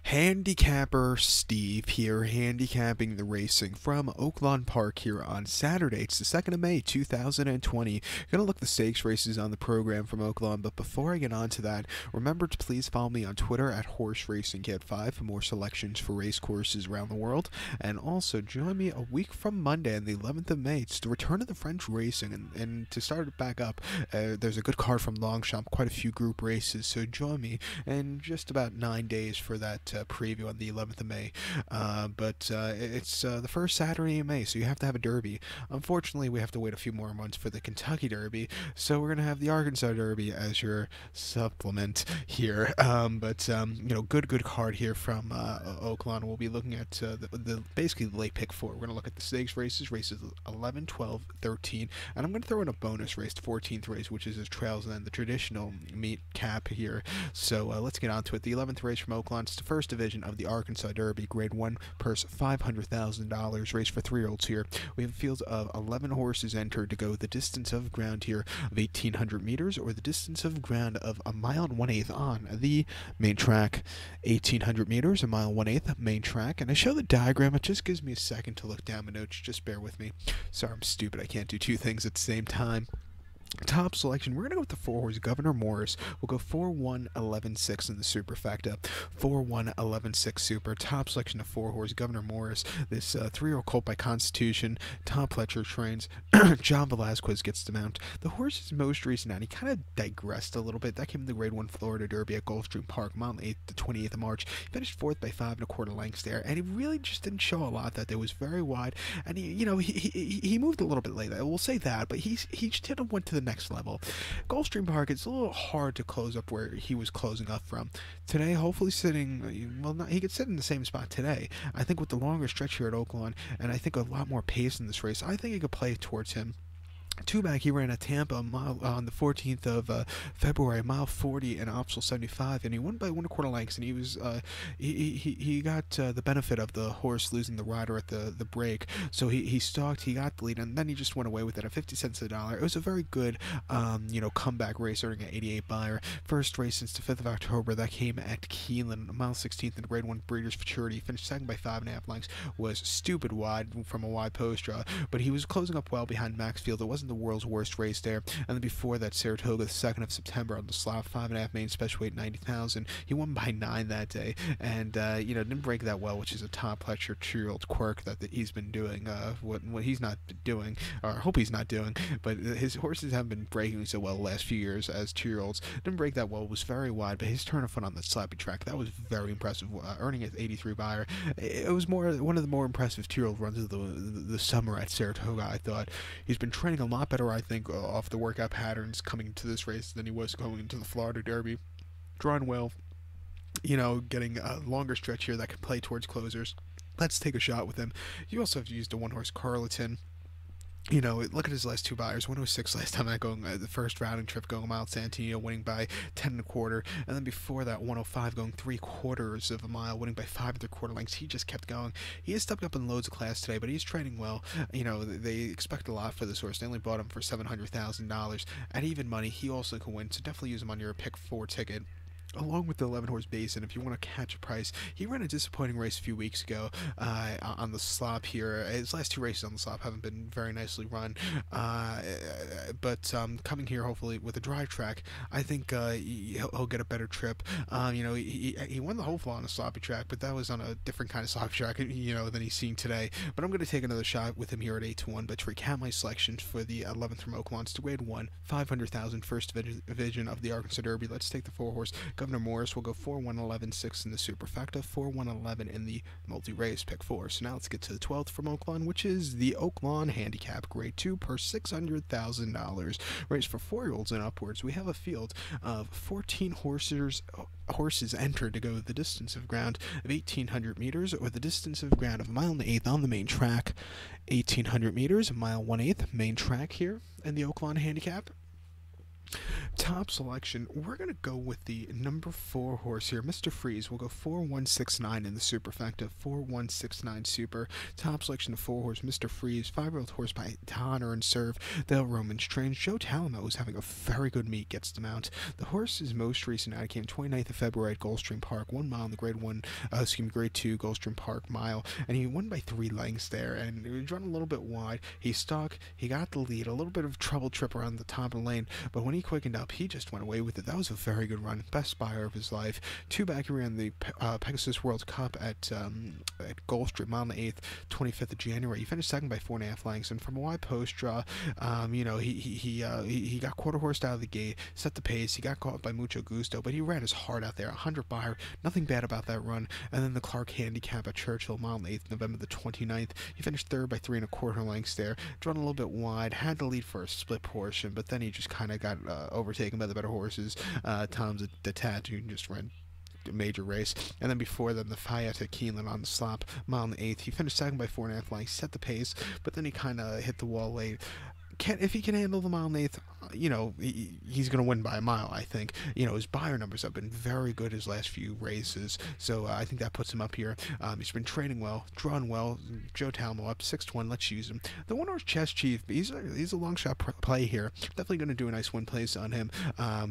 Handicapper Steve here, handicapping the racing from Oaklawn Park here on Saturday. It's the 2nd of May, 2020. Gonna look at the stakes races on the program from Oaklawn, but before I get on to that, remember to please follow me on Twitter at Horse Racing Cat 5 for more selections for race courses around the world. And also join me a week from Monday on the 11th of May. It's the return of the French racing, and to start it back up, there's a good card from Longchamp, quite a few group races, so join me in just about 9 days for that preview on the 11th of May. It's the first Saturday in May, so you have to have a Derby. Unfortunately, we have to wait a few more months for the Kentucky Derby, so we're going to have the Arkansas Derby as your supplement here. Good card here from Oaklawn. We'll be looking at basically the late pick 4. We're going to look at the stakes races 11, 12, 13, and I'm going to throw in a bonus race, the 14th race, which is his trails, and then the traditional meet cap here. So let's get on to it. The 11th race from Oaklawn, it's the first division of the Arkansas Derby, grade 1, purse $500,000, race for 3-year-olds here. We have a field of 11 horses entered to go the distance of ground here of 1,800 meters, or the distance of ground of a mile and 1/8 on the main track. 1,800 meters, a mile and 1/8 main track, and I show the diagram. It just gives me a second to look down my notes. Just bear with me. Sorry, I'm stupid. I can't do two things at the same time. Top selection, we're going to go with the 4-horse Governor Morris. We'll go 4-1-11-6 in the superfecta. 4-1-11-6 super. Top selection of 4-horse Governor Morris. This 3-year-old colt by Constitution. Tom Pletcher trains. John Velasquez gets the mount. The horse's most recent out, he kind of digressed a little bit. That came in the grade 1 Florida Derby at Gulfstream Park, mile 8th to 28th of March. He finished 4th by 5 1/4 lengths there, and he really just didn't show a lot that day. Was very wide, and he moved a little bit late. I will say that, but he just didn't went to the next level. Gulfstream Park, it's a little hard to close up where he was closing up from. Today, hopefully sitting, well, he could sit in the same spot today. I think with the longer stretch here at Oaklawn, and I think a lot more pace in this race, I think he could play towards him. Two back, he ran at Tampa on the 14th of February, mile 40 and optional 75, and he won by 1 1/4 lengths. And he was he got the benefit of the horse losing the rider at the break, so he stalked, he got the lead, and then he just went away with it at 50 cents a dollar. It was a very good comeback race, earning an 88 buyer. First race since the 5th of October, that came at Keeneland, mile 16th in grade 1 Breeders' Futurity. Finished second by 5.5 lengths. Was stupid wide from a wide post draw, but he was closing up well behind Maxfield. It wasn't the world's worst race there. And then before that, Saratoga, the 2nd of September on the slot, 5.5 main special weight, 90,000. He won by 9 that day, and didn't break that well, which is a Tom Pletcher 2-year-old quirk that he's been doing. What he's not doing, or I hope he's not doing, but his horses haven't been breaking so well the last few years as 2-year-olds. Didn't break that well, was very wide, but his turn of foot on the sloppy track, that was very impressive, earning an 83 buyer. It was one of the more impressive 2-year-old runs of the summer at Saratoga, I thought. He's been training a lot better, I think, off the workout patterns coming into this race than he was going into the Florida Derby. Drawn well, getting a longer stretch here that can play towards closers. Let's take a shot with him. You also have used a 1-horse Carleton. Look at his last 2 buyers. 106 last time, going the first routing trip, going mile Santino, winning by 10 1/4, and then before that 105 going 3/4 of a mile, winning by 5 1/4 lengths. He just kept going. He has stepped up in loads of class today, but he's training well. They expect a lot for this horse. They only bought him for $700,000 at even money. He also can win, so definitely use him on your pick 4 ticket, along with the 11-horse Basin, if you want to catch a price. He ran a disappointing race a few weeks ago on the slop here. His last 2 races on the slop haven't been very nicely run, but coming here hopefully with a dry track, I think he'll get a better trip. He won the Hopeful on a sloppy track, but that was on a different kind of sloppy track, than he's seeing today. But I'm going to take another shot with him here at 8-1. But to recap my selections for the 11th from Oaklawn, it's to grade 1, 500,000, first division of the Arkansas Derby. Let's take the 4-horse Governor Morris. Will go 4-1-11-6 in the superfecta, 4-1-11 in the multi-race, pick 4. So now let's get to the 12th from Oaklawn, which is the Oak Lawn Handicap, grade 2, per $600,000. Race for 4-year-olds and upwards. We have a field of 14 horses entered to go the distance of ground of 1,800 meters, or the distance of ground of a mile and 1/8 on the main track. 1,800 meters, a mile 1/8 main track here in the Oak Lawn Handicap. Top selection, we're going to go with the number 4 horse here, Mr. Freeze. We'll go 4169 in the superfecta, 4169 super. Top selection, the 4 horse, Mr. Freeze, 5-year-old horse by Honor and Serve. Dale Romans trains. Joe Talamo is having a very good meet, gets the mount. The horse's most recent out came 29th of February at Gulfstream Park, 1 mile in the grade 2 Gulfstream Park mile, and he won by 3 lengths there, and he was running a little bit wide. He stuck, he got the lead, a little bit of trouble trip around the top of the lane, but when he quickened up, he just went away with it. That was a very good run, best buyer of his life. 2 back, he ran the Pegasus World Cup at Gulfstream, mile and the 8th, 25th of January. He finished second by 4.5 lengths, and from a wide post draw, he got quarter horsed out of the gate, set the pace. He got caught by Mucho Gusto, but he ran his heart out there. 100 buyer, nothing bad about that run. And then the Clark Handicap at Churchill, mile and the 8th, November the 29th. He finished third by 3.25 lengths there. Drawn a little bit wide, had the lead for a split portion, but then he just kind of got overtaken by the better horses. Tom's the Tattoo just ran a major race, and then before them the Fayette at Keeneland on the slop, mile and the 8th. He finished second by 4.5 lengths, set the pace, but then he kind of hit the wall late. If he can handle the mile and 8th, he's going to win by a mile, I think. His buyer numbers have been very good his last few races, so I think that puts him up here. He's been training well, drawn well. Joe Talmo up 6-1. Let's use him. The 1 horse Chess Chief, he's a long shot play here. Definitely going to do a nice win place on him.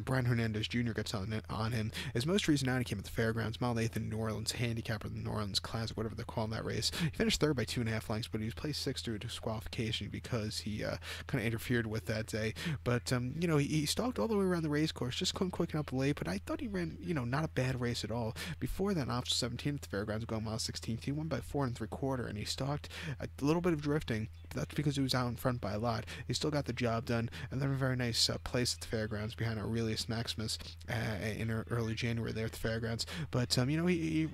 Brian Hernandez Jr. gets on him. His most recent out, he came at the Fairgrounds, mile and 8th in New Orleans Handicap, or the New Orleans Classic, whatever they're calling that race. He finished third by 2.5 lengths, but he was placed 6th through disqualification because he kind of interfered with that day. But he stalked all the way around the race course, just couldn't quicken up late, but I thought he ran not a bad race at all. Before that, off 17th at the Fairgrounds, going mile 16th, he won by 4.75, and he stalked a little bit of drifting. That's because he was out in front by a lot. He still got the job done, and then a very nice place at the Fairgrounds behind Aurelius Maximus in early January there at the Fairgrounds. But he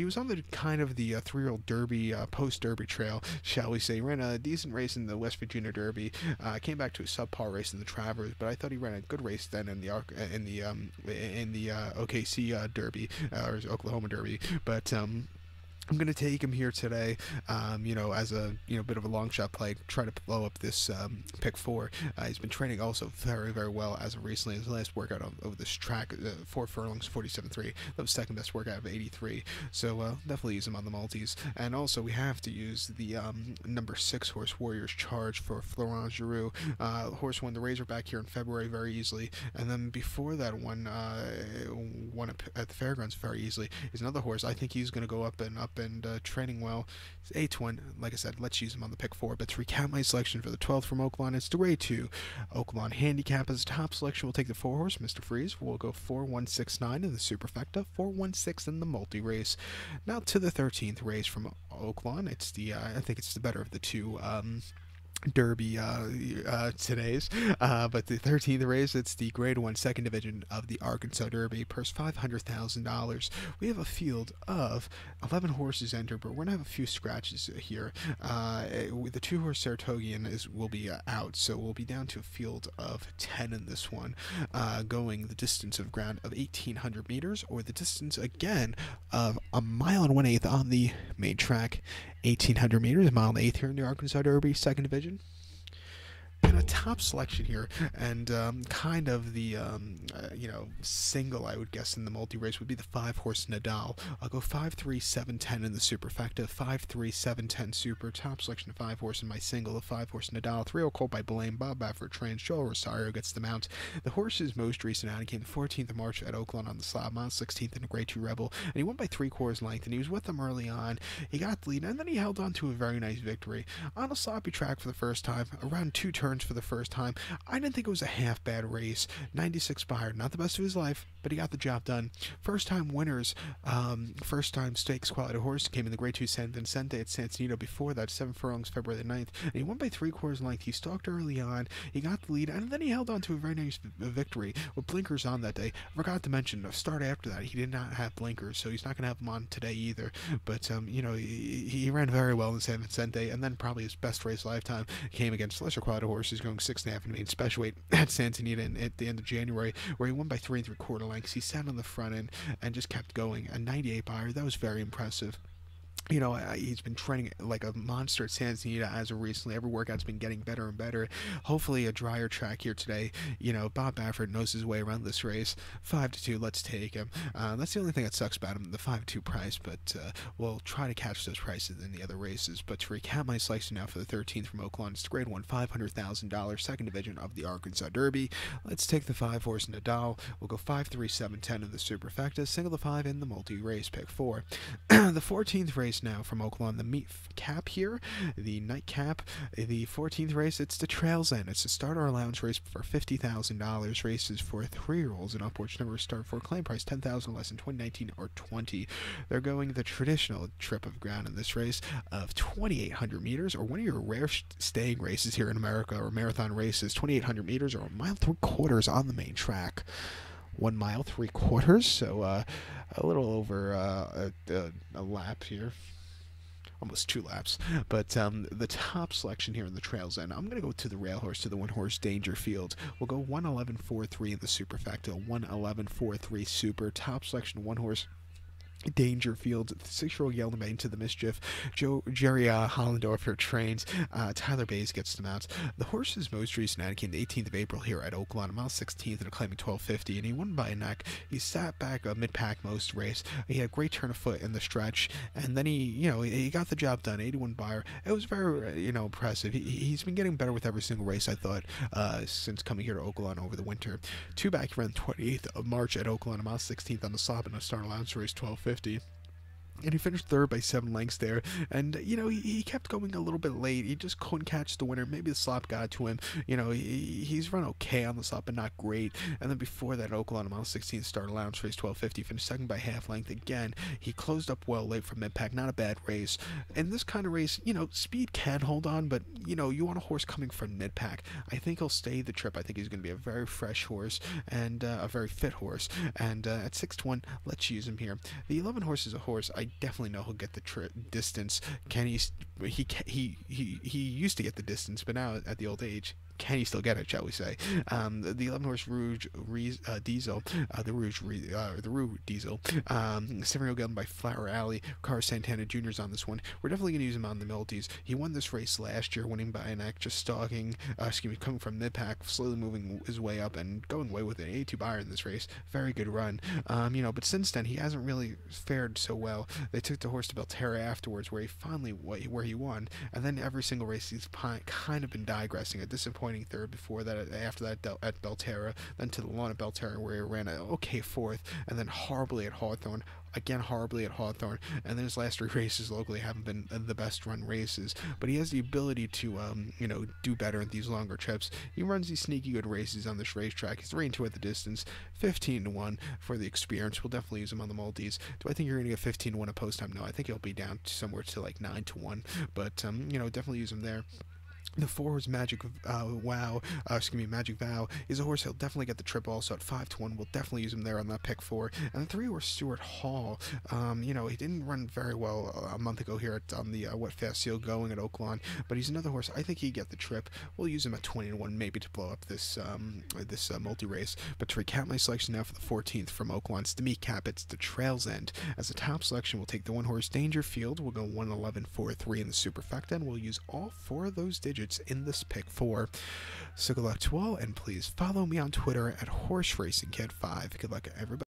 was on the kind of the 3-year-old Derby, post-Derby trail, shall we say. He ran a decent race in the West Virginia Derby, came back to a subpar race in the Travers, but I thought he ran a good race then in the OKC Derby, or Oklahoma Derby. But I'm going to take him here today, as a bit of a long shot play, try to blow up this pick 4. He's been training also very, very well as of recently. His last workout over this track, 4 furlongs, 47.3. That was second best workout of 83. So definitely use him on the multis. And also we have to use the number 6 horse, Warriors Charge, for Florent Giroux. Horse won the Razorback here in February very easily, and then before that won at the Fairgrounds very easily. He's another horse. I think he's going to go up and training well. It's 8-1. Like I said, let's use him on the pick 4. But to recap my selection for the 12th from Oaklawn, it's the grade 2 Oaklawn Handicap. As a top selection, we'll take the 4 horse, Mr. Freeze. We'll go 4169 in the superfecta, 416 in the multi race. Now to the 13th race from Oaklawn. It's I think it's the better of the two Derby today's, but the 13th race, it's the grade 1 second division of the Arkansas Derby, purse $500,000. We have a field of 11 horses entered, but we're gonna have a few scratches here. The 2 horse Saratogian will be out, so we'll be down to a field of 10 in this one, going the distance of ground of 1,800 meters, or the distance again of 1 mile and 1/8 on the main track. 1,800 meters, 1 mile and 1/8 here in the Arkansas Derby second division. And a top selection here, and kind of the single, I would guess, in the multi-race would be the 5 horse Nadal. I'll go 5-3-7-10 in the superfecta, 5-3-7-10 super. Top selection of 5 horse in my single, the 5 horse Nadal. 3-0 Colt by Blaine, Bob Baffert trains, Joel Rosario gets the mount. The horse's most recent outing came the 14th of March at Oaklawn on the slab, mile 16th in a grade 2 Rebel, and he won by 3/4 length, and he was with them early on. He got the lead, and then he held on to a very nice victory on a sloppy track for the first time, around 2 turns for the first time. I didn't think it was a half bad race. 96 buyer, not the best of his life, but he got the job done. First time winners, first time stakes quality horse came in the grade 2 San Vicente at San Antonio. Before that, 7 furlongs, February the 9th, and he won by 3/4 length. He stalked early on, he got the lead, and then he held on to a very nice victory with blinkers on that day. I forgot to mention, the start after that, he did not have blinkers, so he's not going to have them on today either. But he ran very well in San Vicente, and then probably his best race lifetime came against lesser quality horses, going 6.5 and main special weight at Santa Anita at the end of January, where he won by 3 3/4 lengths. He sat on the front end and just kept going. A 98 buyer, that was very impressive. He's been training like a monster at Santa Anita as of recently. Every workout's been getting better and better. Hopefully, a drier track here today. Bob Baffert knows his way around this race. 5-2, let's take him. That's the only thing that sucks about him, the 5-2 price, but we'll try to catch those prices in the other races. But to recap my selection now for the 13th from Oaklawn, it's the grade 1, $500,000, second division of the Arkansas Derby. Let's take the 5 horse Nadal. We'll go 5-3-7-10 in the superfecta, single the 5 in the multi-race pick 4. The 14th race now from Oaklawn, the meet cap here, the nightcap, the 14th race, it's the Trails End. It's a starter allowance race for $50,000. Races for 3-year-olds and upwards. Number start for claim price $10,000 less than 2019 or 20. They're going the traditional trip of ground in this race of 2,800 meters, or one of your rare staying races here in America, or marathon races, 2,800 meters or 1 mile 3/4 on the main track. 1 mile 3/4, so a little over a lap here, almost 2 laps. But the top selection here in the Trails End, I'm going to go to the rail horse, to the 1 horse Dangerfield. We'll go 1:11.43 in the superfecta, 1:11.43 super. Top selection, 1 horse Dangerfield, 6-year-old Yeldon to the mischief. Jerry Hollendorfer trains. Tyler Bays gets them out. The horse's most recent outing, the 18th of April here at Oak Lawn, mile 16th and claiming 12.50, and he won by a neck. He sat back a mid-pack most race. He had a great turn of foot in the stretch, and then he got the job done. 81 Buyer. It was very impressive. He's been getting better with every single race, I thought, since coming here to Oak Lawn over the winter. 2 back, he ran 28th of March at Oak Lawn, mile 16th on the slop in a start allowance race 12.50. And he finished third by 7 lengths there. And, he kept going a little bit late. He just couldn't catch the winner. Maybe the slop got to him. He's run okay on the slop, but not great. And then before that, Oaklawn, mile 16, start allowance race 12.50. Finished second by half length again. He closed up well late from mid-pack. Not a bad race. In this kind of race, speed can hold on, but, you want a horse coming from mid-pack. I think he'll stay the trip. I think he's going to be a very fresh horse and a very fit horse. And at 6-1, let's use him here. The 11 horse is a horse I definitely know he'll get the distance. He used to get the distance, but now at the old age, can he still get it, shall we say? The 11 horse Rouge Diesel, the Rouge Diesel, 7-year-old gelded by Flower Alley. Carlos Santana Jr.'s on this one. We're definitely going to use him on the multis. He won this race last year, winning by a neck, just stalking, coming from mid-pack, slowly moving his way up and going away with an 82 Buyer in this race. Very good run. But since then, he hasn't really fared so well. They took the horse to Belterra afterwards, where he won, and then every single race he's kind of been digressing. A disappointing third before that, after that at Belterra, then to the lawn at Belterra, where he ran an okay 4th, and then horribly at Hawthorne. Again, horribly at Hawthorne, and then his last 3 races locally haven't been the best run races, but he has the ability to, do better at these longer trips. He runs these sneaky good races on this racetrack. He's 3-2 at the distance, 15-1 for the experience. We'll definitely use him on the multis. Do I think you're going to get 15-1 at post time? No, I think he'll be down somewhere to like 9-1, but, definitely use him there. The 4 horse Magic Vow is a horse he'll definitely get the trip also at 5-1. We'll definitely use him there on that pick 4. And the 3 horse Stuart Hall, he didn't run very well a month ago here on the Wet Fast Seal going at Oaklawn, but he's another horse I think he'd get the trip. We'll use him at 20-1 maybe to blow up this multi-race. But to recap my selection now for the 14th from Oaklawn, it's the meet cap, it's the Trails End. As a top selection, we'll take the 1 horse Dangerfield. We'll go 1:11.43 in the superfecta, and we'll use all 4 of those digits in this pick 4. So good luck to all, and please follow me on Twitter at HorseRacingKid5. Good luck, everybody.